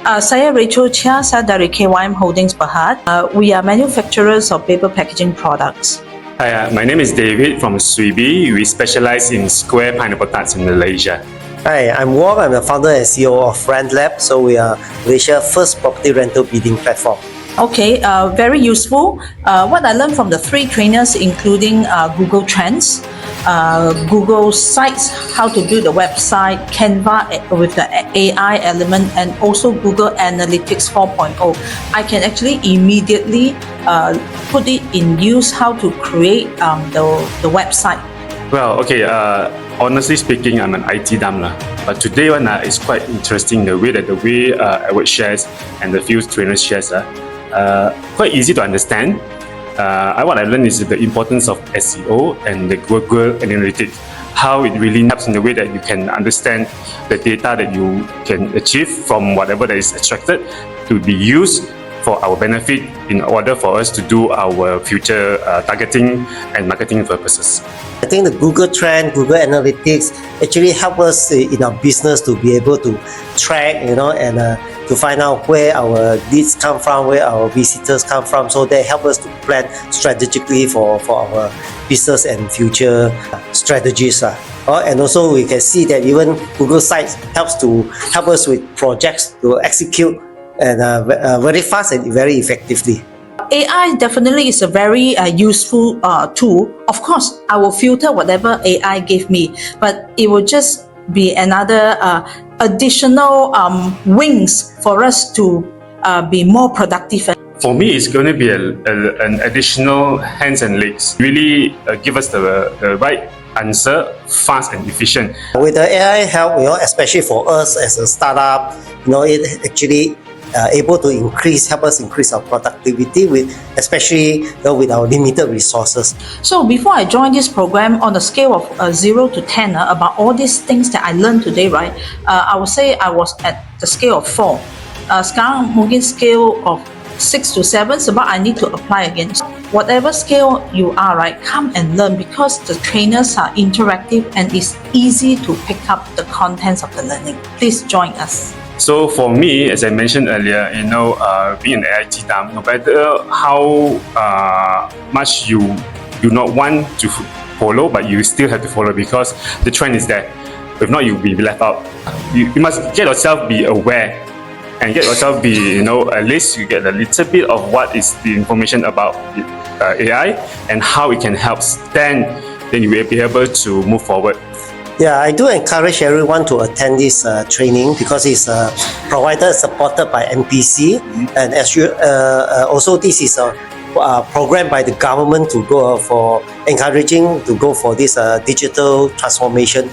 Saya Rachel Chia, saya dari KYM Holdings Berhad. We are manufacturers of paper packaging products. Hi, my name is David from Swee. We specialize in square pineapple tarts in Malaysia. Hi, I'm Wong. I'm the founder and CEO of Rentlab. So we are Malaysia's first property rental bidding platform. Okay, very useful. What I learned from the 3 trainers, including Google Trends, Google Sites, how to build a website, Canva with the AI element, and also Google Analytics 4.0. I can actually immediately put it in use how to create the website. Well, okay, honestly speaking, I'm an IT dumb lah. But today one is quite interesting the way Edward shares and the few trainers shares quite easy to understand. What I learned is the importance of SEO and the Google Analytics, how it really helps in the way that you can understand the data that you can achieve from whatever that is extracted to be used for our benefit in order for us to do our future targeting and marketing purposes. I think the Google Trend, Google Analytics actually help us in our business to be able to track, and to find out where our leads come from, where our visitors come from. So they help us to plan strategically for our business and future strategies. And also we can see that even Google Sites help us with projects to execute and very fast and very effectively. AI definitely is a very useful tool. Of course, I will filter whatever AI gave me, but it will just be another additional wings for us to be more productive. For me, it's going to be an additional hands and legs. Really give us the right answer, fast and efficient. With the AI help, especially for us as a startup, it actually able to help us increase our productivity especially with our limited resources. So before I joined this program, on a scale of 0 to 10, about all these things that I learned today, right? I would say I was at the scale of 4. Sekarang mungkin scale of 6 to 7, sebab I need to apply again. So whatever scale you are, right, come and learn, because the trainers are interactive and it's easy to pick up the contents of the learning. Please join us. So for me, as I mentioned earlier, being an IT dumb, no matter how much you do not want to follow, but you still have to follow because the trend is there. If not, you'll be left out. You must get yourself be aware and get yourself be, at least you get a little bit of what is the information about AI and how it can help. Then you will be able to move forward. Yeah, I do encourage everyone to attend this training because it's provided, supported by MPC, and also this is a program by the government to go for encouraging to go for this digital transformation.